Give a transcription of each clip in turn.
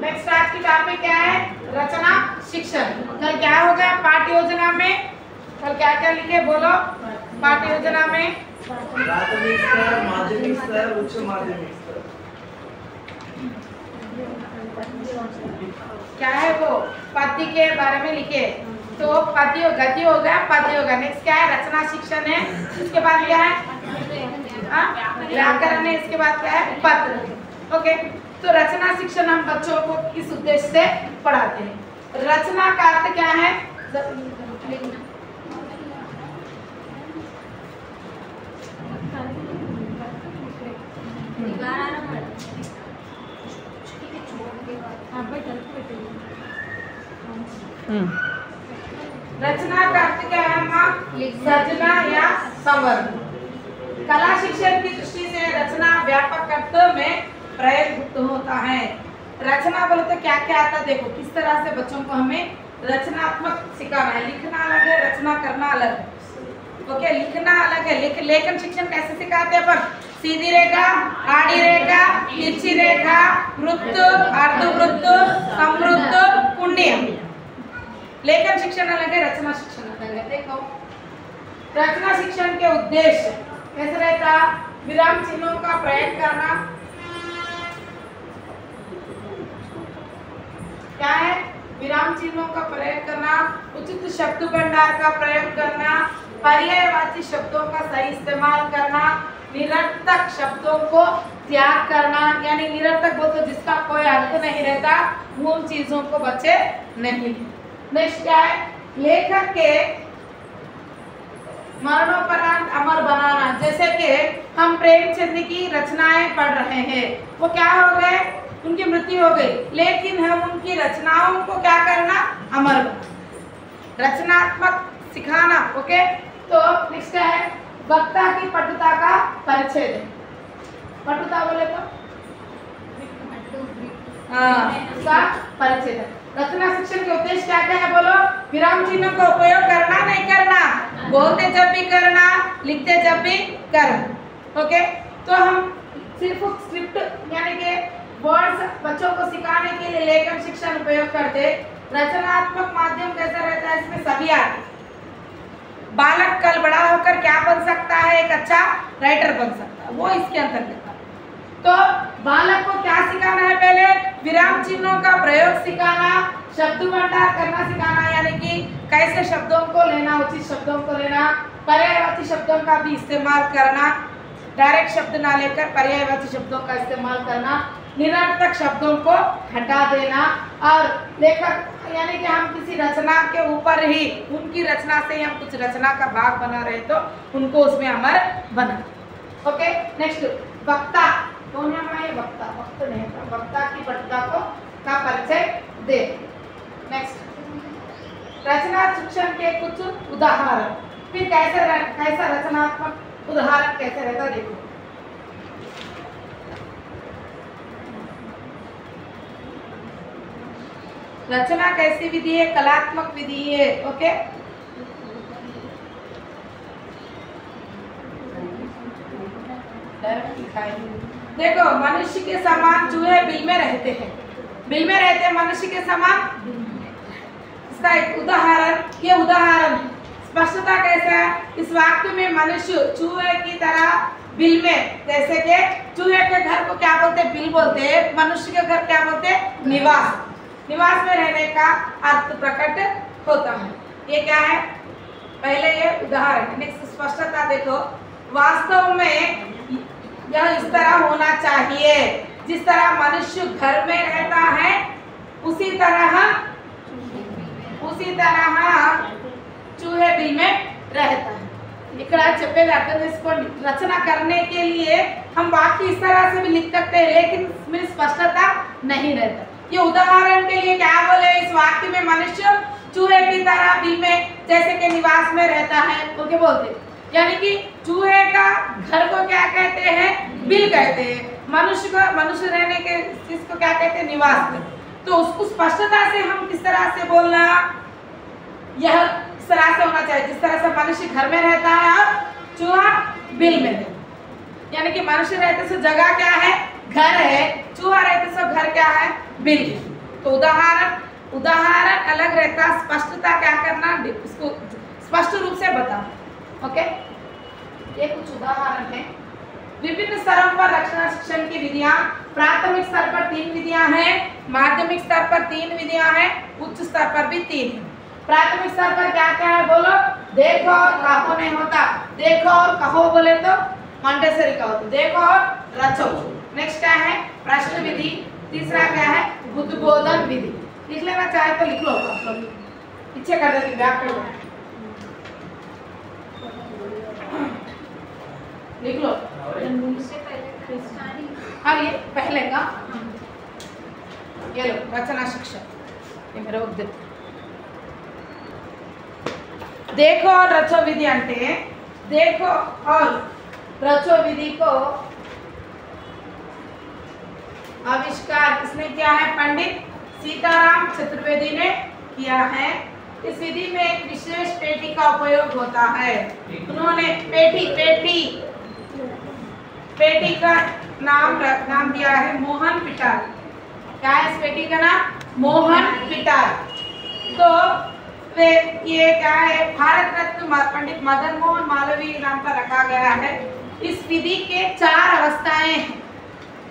Next आज की topic क्या है? रचना शिक्षण। कल क्या होगा पाठ्य योजना में? कल क्या क्या लिखे बोलो पाठ्य योजना में? प्राथमिक स्तर, माध्यमिक स्तर, उच्च माध्यमिक स्तर। क्या है वो? पद्य के बारे में लिखे। तो पद्य गद्य हो गया, पद्य होगा। नेक्स्ट क्या है? रचना शिक्षण है। इसके बाद क्या है? व्याकरण है। इसके बाद क्या है? पद। ओके, तो रचना शिक्षण हम बच्चों को किस उद्देश्य से पढ़ाते हैं? रचना का अर्थ क्या है? रचना का अर्थ क्या है? सृजना या संवर्धन। कला शिक्षण की दृष्टि से रचना व्यापक अर्थों में प्रयुक्त होता है। रचना बोले तो क्या क्या आता है देखो, किस तरह से बच्चों को हमें रचनात्मक सिखाना है। लिखना अलग है, रचना करना अलग है। ओके, लिखना अलग है। लेखन शिक्षण कैसे सिखाते हैं अपन? सीधी रेखा, आड़ी रेखा, तिरछी रेखा, वृत्त, अर्धवृत्त, समवृत्त, कुंडीय। लेखन शिक्षण अलग है, रचना शिक्षण अलग है। देखो, रचना शिक्षण के उद्देश्य कैसे रहता? विराम चिन्हों का प्रयोग करना। क्या है? विराम चिन्हों का प्रयोग करना, उचित शब्द भंडार का प्रयोग करना, पर्यायवाची शब्दों का सही इस्तेमाल करना, निरर्थक शब्दों को त्याग करना। यानी निरर्थक बोलते जिसका कोई अर्थ नहीं रहता, उन चीजों को बच्चे नहीं। नेक्स्ट क्या है? लेखक के मरणोपरांत अमर बनाना। जैसे कि हम प्रेमचंद की रचनाएं पढ़ रहे हैं, वो क्या हो गए? उनकी मृत्यु हो गई, लेकिन हम उनकी रचनाओं को क्या करना? अमर बनाना, रचनात्मक सिखाना। ओके, तो नेक्स्ट है वक्ता की पटुता का परिचय दे। पटुता बोले तो उसका परिचय दे। रचना शिक्षण के उद्देश्य क्या क्या है बोलो? विराम चिन्हों का उपयोग करना नहीं करना, बोलते जब भी करना, लिखते जब भी करना। ओके, तो हम सिर्फ स्क्रिप्ट यानी कि वर्ड्स बच्चों को सिखाने के लिए लेखन शिक्षण उपयोग करते। रचनात्मक माध्यम कैसा रहता है? इसमें सभी आते। बालक कल बड़ा होकर क्या बन सकता है? एक अच्छा राइटर बन सकता है, वो इसके अंतर्गत। तो बालक को क्या सिखाना है? पहले विराम चिन्हों का प्रयोग सिखाना, शब्द भंडार करना सिखाना, यानी कि कैसे शब्दों को लेना, उचित शब्दों को लेना, पर्यायवाची शब्दों का भी इस्तेमाल करना, डायरेक्ट शब्द ना लेकर पर्यायवाची शब्दों का इस्तेमाल करना, निरर्थक शब्दों को हटा देना। और लेखक यानी कि हम किसी रचना के ऊपर ही, उनकी रचना से ही हम कुछ रचना का भाग बना रहे तो उनको उसमें अमर बना। ओके, नेक्स्ट वक्ता। कौन है हमारा? ये वक्ता। वक्त नहीं था, वक्ता की पटुता को का परिचय दे। नेक्स्ट रचना शिक्षण के कुछ उदाहरण। फिर कैसा रचनात्मक उदाहरण कैसे रहता देखो। रचना कैसी विधि है? कलात्मक विधि है। ओके, देखो, मनुष्य के समान चूहे बिल में रहते हैं। बिल में रहते हैं मनुष्य के समान। इसका एक उदाहरण, ये उदाहरण स्पष्टता कैसे है? इस वाक्य में मनुष्य चूहे की तरह बिल में, जैसे कि चूहे के घर को क्या बोलते हैं? बिल बोलते हैं। मनुष्य के घर क्या बोलते हैं? निवास। निवास में रहने का अर्थ प्रकट होता है। ये क्या है? पहले ये उदाहरण। नेक्स्ट स्पष्टता देखो, वास्तव में यह इस तरह होना चाहिए, जिस तरह मनुष्य घर में रहता है उसी तरह चूहे बिल में रहता है। इकड़ा చెప్పేది అర్థం చేసుకోండి। रचना करने के लिए हम वाक्य इस तरह से भी लिख सकते हैं, लेकिन इसमें स्पष्टता नहीं रहता। ये उदाहरण के लिए क्या बोले? इस वाक्य में मनुष्य चूहे की तरह बिल में जैसे कि निवास में रहता है, तो क्या बोलते? यानी कि चूहे का घर को क्या कहते हैं? बिल कहते हैं। मनुष्य रहने के चीज को क्या कहते हैं? निवास। तो उसको स्पष्टता से हम किस तरह से बोलना? यह इस तरह से होना चाहिए जिस तरह से मनुष्य घर में रहता है और चूहा बिल में रहता है। यानी कि मनुष्य रहते से जगह क्या है? घर है। चूहा रहते से घर क्या है? बिल। तो उदाहरण अलग रहता, स्पष्टता क्या करना, उसको स्पष्ट रूप से बताओ। ओके, ये कुछ उदाहरण है। विभिन्न स्तरों पर रचना शिक्षण की विधियां। प्राथमिक स्तर पर 3 विधियां हैं, माध्यमिक स्तर पर 3 विधियां हैं, उच्च स्तर पर भी 3 हैं। प्राथमिक स्तर पर क्या क्या है बोलो? देखो और कहो नहीं होता, देखो और कहो बोले तो मॉन्टेसरी का होता, देखो और रचो। नेक्स्ट क्या है? प्रश्न विधि। तीसरा क्या है? उद्बोधन विधि। लिख लेना चाहे तो लिख लो, आप लोग पीछे कर देती, बैक कर दो, लिख लो। हाँ, ये पहले का, ये लो रचना शिक्षण, ये मेरे उद्देश्य। देखो और रचो विधि अंटे देखो और रचो विधि को आविष्कार किसने किया है? पंडित सीताराम चतुर्वेदी ने किया है। इस विधि में एक विशेष पेटी का उपयोग होता है। उन्होंने पेटी का नाम दिया है मोहन पिटार। क्या है इस पेटी का नाम? मोहन पिटार। तो वे ये क्या है? भारत रत्न पंडित मदन मोहन मालवीय नाम पर रखा गया है। इस विधि के 4 अवस्थाएं हैं।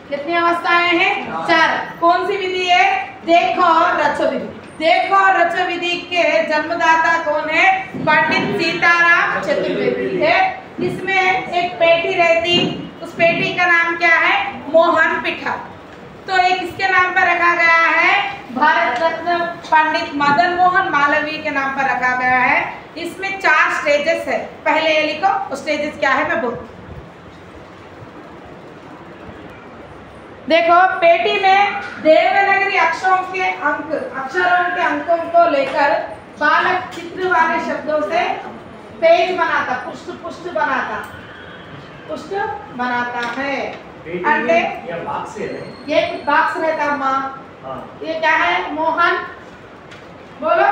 कितनी अवस्थाएं हैं? 4। कौन सी विधि है? देखो और रचो विधि। देखो और रचो विधि के जन्मदाता कौन है? पंडित सीताराम चतुर्वेदी है। इसमें एक पेटी रहती, उस पेटी का नाम क्या है? मोहन पिटार। तो एक किसके नाम पर रखा गया है? भारत रत्न पंडित मदन मोहन मालवीय के नाम पर रखा गया है। इसमें 4 स्टेजेस है। पहले ये लिखो, वो स्टेजेस क्या है मैं बोलूं। देखो, पेटी में देवनागरी अक्षरों के अंकों को लेकर बालक चित्र वाले शब्दों से पेज बनाता, पुष्ट बनाता है। अंडे ये बॉक्स रहता माँ, ये क्या है? मोहन बोलो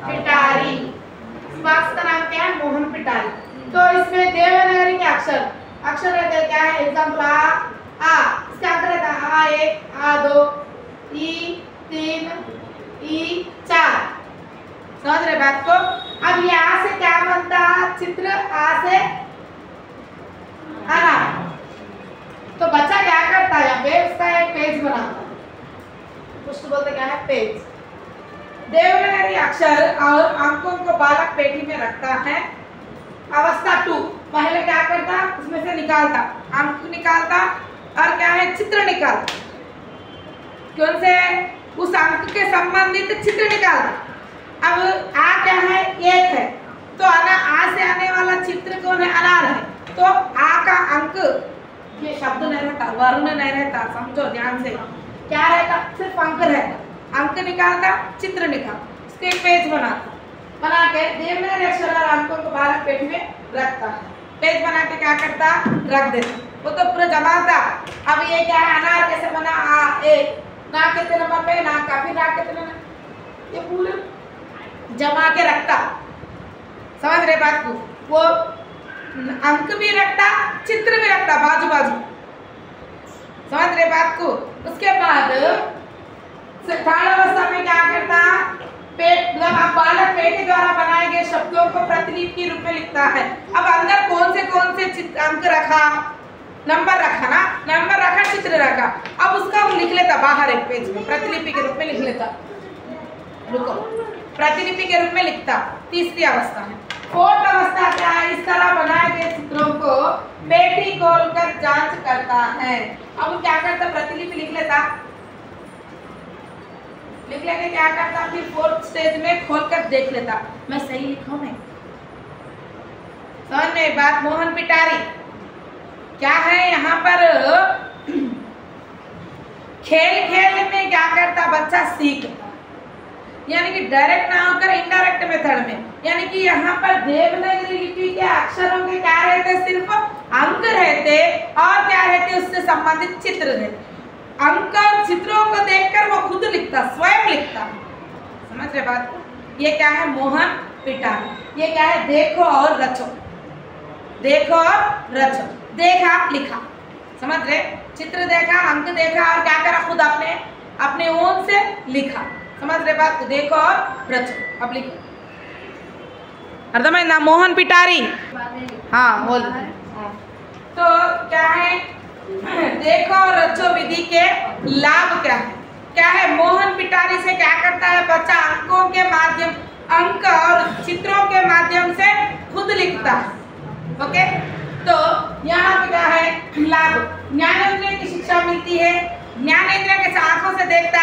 पिटारी। इस बॉक्स का नाम क्या है? मोहन पिटारी। तो इसमें देवनागरी के अक्षर रहते हैं। क्या है? एग्जाम्पल आ, इसका अंतर रहता है A1, A2, E3, E4। समझ रहे बात को? अब यहाँ से क्या बनता? चित्र। आ से अनार। तो बच्चा क्या करता है? यहाँ पे उसका एक पेज बनाता है, पुष्ट बोलते क्या है? पेज। देवनागरी अक्षर और अंकों को बालक पेटी में रखता है। अवस्था 2, पहले क्या करता? उसमें से निकालता, अंक निकालता और क्या है? चित्र निकालता। कौन से? उस अंक के संबंधित चित्र निकालता। अब आ क्या है? 1 है, तो आ से आने वाला चित्र कौन है? अनार है। तो आ का अंक, ये शब्द नहीं रहता, वर्ण नहीं रहता, समझो ध्यान से। क्या रहता? सिर्फ अंक रहता। अंक निकालता, चित्र निकालता, उसके एक पेज बना के देवनागरी अक्षर और अंकों को बालक पेटी में रखता है। पेज बना के क्या करता? रख देता। वो तो पूरा जमा था। अब ये क्या है? अनार कैसे बना? ना कितने नंबर पे, ना का, फिर ना कितने, ये पूरे जमा के रखता। समझ रहे बात को? वो अंक भी रखता, चित्र भी रखता, बाजू बाजू। समझ रहे बात को? उसके बाद थर्ड अवस्था में क्या करता? मतलब बालक पेटी द्वारा बनाए गए शब्दों को प्रतिलिपि के रूप में लिखता है। अब अंदर कौन से अंक रखा? नंबर रखा ना, नंबर रखा, चित्र रखा। अब उसका वो लिख लेता बाहर एक पेज में, प्रतिलिपि के रूप में लिख लेता। रुको, प्रतिलिपि के रूप में लिखता। तीसरी अवस्था है। 4th अवस्था क्या है? इस तरह बनाए गए चित्रों को पेटी खोलकर जांच करता है। अब क्या करता? प्रतिलिपि लिख लेता, लिख लेके क्या करता? फिर 4th स्टेज में खोलकर देख लेता, मैं सही लिखा हूं? समझ में बात? मोहन पिटारी क्या है? यहाँ पर खेल में क्या करता? बच्चा सीखता, यानी कि डायरेक्ट ना होकर इनडायरेक्ट मेथड में। यानी कि यहाँ पर देवनागरी लिपि के अक्षरों के क्या रहते? सिर्फ अंक रहते और क्या रहते? उससे संबंधित चित्र रहते। अंक और चित्रों को देखकर वो खुद लिखता, स्वयं लिखता। समझ रहे बात को? ये क्या है? मोहन पिटारी। ये क्या है? देखो और रचो। देखो और रचो, देखा लिखा। समझ रहे? चित्र देखा, अंक देखा और क्या करा? खुद आपने अपने ओन से लिखा। समझ रहे बात को? देखो और रचो। अब लिखो। अर्धమైందా? मोहन पिटारी। हाँ बोल। तो क्या है? देखो और रचो विधि के लाभ क्या है? क्या है? मोहन पिटारी से क्या करता है बच्चा? अंकों के माध्यम, अंक और चित्रों के माध्यम से खुद लिखता है। ओके, तो यहाँ पे क्या है? लाभ, ज्ञानेंद्रिय की शिक्षा मिलती है। ज्ञानेंद्रिय के आंखों से देखता,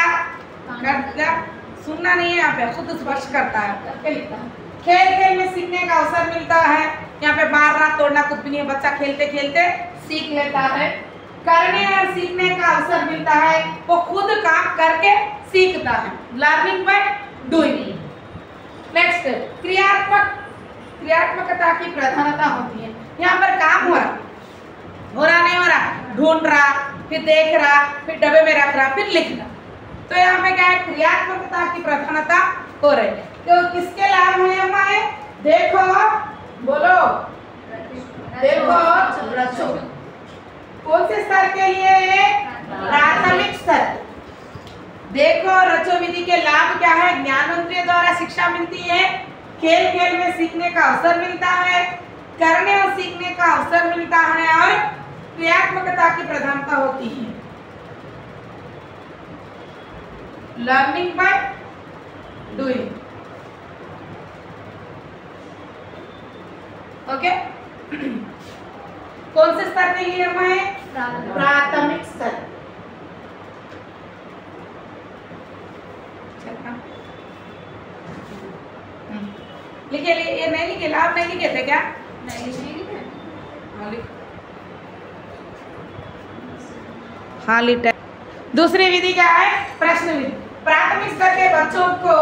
सुनना नहीं है, यहाँ पे खुद स्पर्श करता है, करके लिखता है। खेल खेल में सीखने का अवसर मिलता है। यहाँ पे मारना तोड़ना कुछ भी नहीं है, बच्चा खेलते खेलते सीख लेता है। करने और सीखने का अवसर मिलता है, वो खुद काम करके सीखता है। Learning by doing. नेक्स्ट, क्रियात्मकता की प्रधानता होती है। यहाँ पर काम हो रहा नहीं हो रहा, ढूंढ रहा, फिर देख रहा, फिर डब्बे में रख रहा, फिर लिखना। तो यहाँ पे क्या है? क्रियात्मकता की प्रधानता हो रही है। तो किसके लाभ है हमारे? देखो, बोलो, देखो रचो। कौन से स्तर के लिए? प्राथमिक स्तर। देखो रचो विधि के लाभ क्या है? ज्ञानेंद्रिय द्वारा शिक्षा मिलती है, खेल खेल में सीखने का अवसर मिलता है, करने और सीखने का अवसर मिलता है, और क्रियात्मकता की प्रधानता होती है। Learning by doing. ओके, कौन से स्तर के लिए हमें? प्राथमिक स्तर। लिखे, ये नहीं लिखे, लाभ नहीं लिखे थे क्या? हाँ लिखे। दूसरी विधि क्या है? प्रश्न विधि। प्राथमिक स्तर के बच्चों को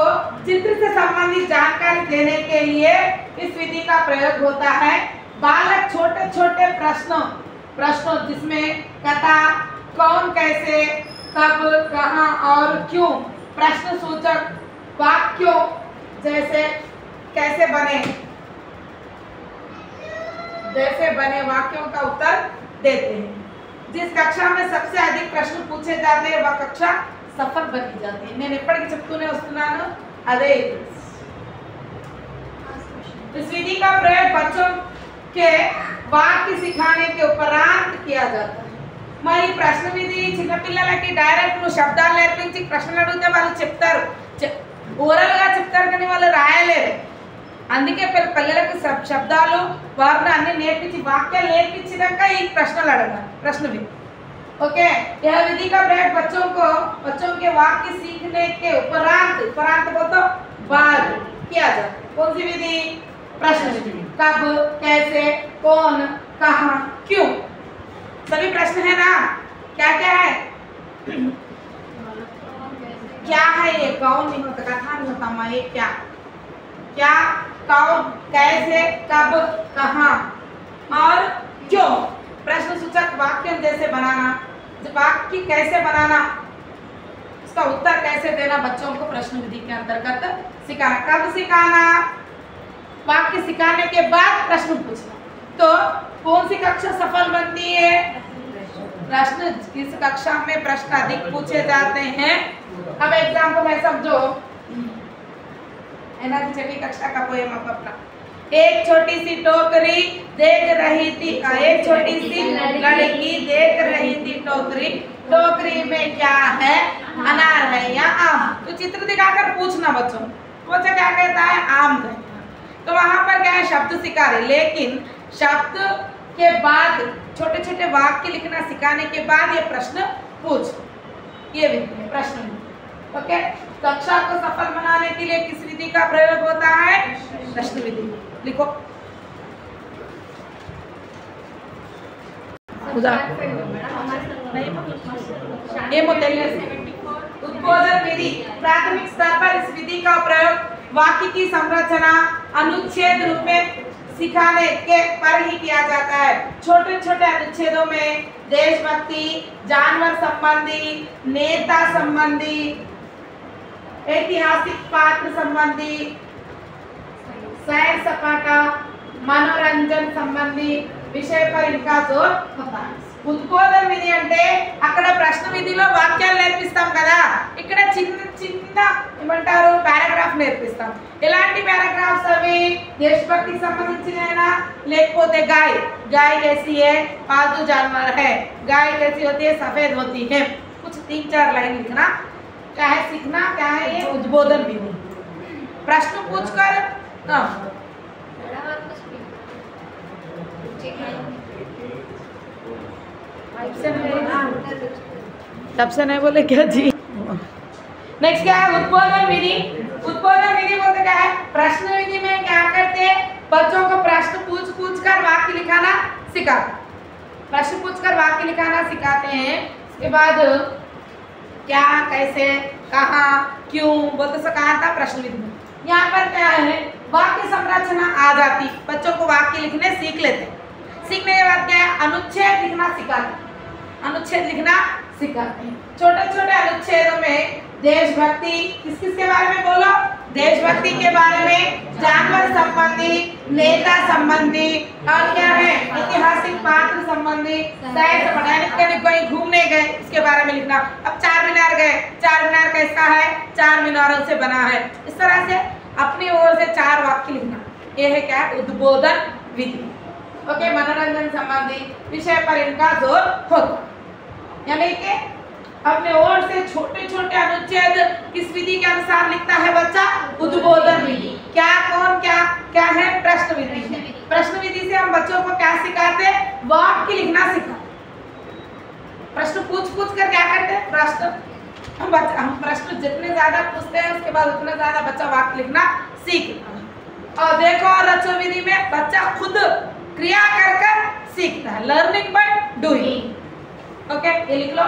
चित्र से संबंधित जानकारी देने के लिए इस विधि का प्रयोग होता है। बालक छोटे छोटे प्रश्नों जिसमें कथा, कौन, कैसे, कब, कहाँ और क्यों, प्रश्न सूचक वाक्यों जैसे कैसे बने वाक्यों का उत्तर देते हैं। जिस कक्षा में सबसे अधिक प्रश्न पूछे जाते हैं वह कक्षा सफल बनी जाती है। నేను ఎప్పటికీ చెప్తూనే వస్తున్నాను అదే। इस विधि का प्रयोग बच्चों के वाक्य सिखाने के उपरांत किया जाता है। మరి ప్రశ్న విధి చిన్న పిల్లలకి డైరెక్ట్ నువ్వు శబ్దాలు నేర్పించి ప్రశ్నలు అడిగితే వాళ్ళు చెప్తారు, ఓరల్ గా చెప్తారు కానీ వాళ్ళు రాయలేరు। అందుకే పిల్లలకు శబ్దాలు వారిని అన్ని నేర్పించి వాక్యాలు నేర్పించినాక ఈ ప్రశ్నలు అడగాలి। ప్రశ్న విధి। ओके, यह विधि का प्रयोग बच्चों के वाक्य सीखने के उपरांत बोल तो बाद किया जाता है। कौन सी विधि? प्रश्न विधि। कब, कैसे, कौन, कहाँ, क्यों, सभी प्रश्न है ना? क्या क्या है? क्या है ये? कौन नहीं होता, कथा नहीं होता, मैं ये क्या, कौन, कैसे, कब, कहाँ और क्यों। प्रश्न सूचक वाक्य जैसे बनाना, वाक्य कैसे बनाना, उसका उत्तर कैसे देना, बच्चों को प्रश्न विधि के अंतर्गत सिखाना। कब सिखाना? वाक्य सिखाने के बाद प्रश्न पूछना। तो कौन सी कक्षा सफल बनती है? प्रश्न, किस कक्षा में प्रश्न अधिक पूछे जाते हैं। अब एग्जाम्पल है, समझो, छठी कक्षा का पोएम अपना। एक छोटी सी टोकरी देख रही थी, एक छोटी सी लड़की देख रही थी टोकरी, टोकरी में क्या है? अनार है या आम। तो चित्र दिखाकर पूछना बच्चों, बच्चा क्या कहता है? आम है। तो वहां पर क्या है? शब्द सिखा रहे, लेकिन शब्द के बाद छोटे छोटे वाक्य लिखना सिखाने के बाद ये प्रश्न पूछ, ये विधि है प्रश्न विधि। ओके, कक्षा को सफल बनाने के लिए किस विधि का प्रयोग होता है? प्रश्न विधि। लिखो। उद्बोधन विधि। प्राथमिक स्तर पर इस विधि का प्रयोग वाक्य की संरचना अनुच्छेद रूप में सिखाने के पर ही किया जाता है। छोटे छोटे अनुच्छेदों में देशभक्ति, जानवर संबंधी, नेता संबंधी, ऐतिहासिक पात्र संबंधी, सैर सपाटा, मनोरंजन संबंधी विषय पर इनका जोर होता है। ఉద్బోధన విధి అంటే అక్కడ ప్రశ్న విధిలో వాక్యాలు నేర్పిస్తాం కదా, ఇక్కడ చిన్న చిన్న ఏమంటారు పారాగ్రాఫ్ నేర్పిస్తాం. ఎలాంటి పారాగ్రాఫ్స్ అవి? దేశభక్తికి సంబంధించినైనా లేకపోతే गाय कैसी है, पालतू जानवर है, गाय कैसी होती है, सफेद होती है, कुछ 3-4 लाइन लिखना. क्या है सीखना, क्या है ये उद्बोधन विधि. प्रश्न पूछकर तब से नहीं बोले क्या जी. नेक्स्ट क्या है? उद्बोधन विधि. उद्बोधन विधि बोलते क्या है? प्रश्न विधि में क्या करते हैं? बच्चों को प्रश्न पूछ कर वाक्य लिखाना सिखाते. प्रश्न पूछकर वाक्य लिखाना सिखाते हैं. उसके बाद क्या, कैसे, कहाँ, क्यों बोलते से कहा था प्रश्न विधि में. यहाँ पर क्या है? वाक्य संरचना आ जाती, बच्चों को वाक्य लिखने सीख लेते. सीखने के बाद क्या है? अनुच्छेद लिखना सिखाते. अनुच्छेद लिखना सिखाते हैं. छोटे छोटे अनुच्छेदों में देशभक्ति, किस किस के बारे में बोलो? देशभक्ति के बारे में, जानवर संबंधी, नेता संबंधी, और क्या है? ऐतिहासिक पात्र संबंधी, शहर से बढ़ाने कहीं कहीं घूमने गए इसके बारे में लिखना. अब 4 मीनार गए, 4 मीनार कैसा है? 4 मीनारों से बना है. इस तरह से अपनी ओर से 4 वाक्य लिखना. ये है क्या? उद्बोधन विधि. ओके, मनोरंजन संबंधी विषय पर इनका जोर होता. यानी कि अपने ओर से छोटे छोटे अनुच्छेद किस विधि के अनुसार लिखता है बच्चा? उद्बोधन विधि. क्या, कौन, क्या क्या है? प्रश्न विधि. प्रश्न विधि से हम बच्चों को क्या सिखाते? वाक्य लिखना सिखाते. प्रश्न पूछ कर क्या करते हैं? हम प्रश्न जितने ज्यादा पूछते हैं उसके बाद उतना ज्यादा बच्चा वाक्य लिखना सीखता है. और देखो, रचो विधि में बच्चा खुद क्रिया कर सीखता है. Learning by doing. ओके, ये लिख लो.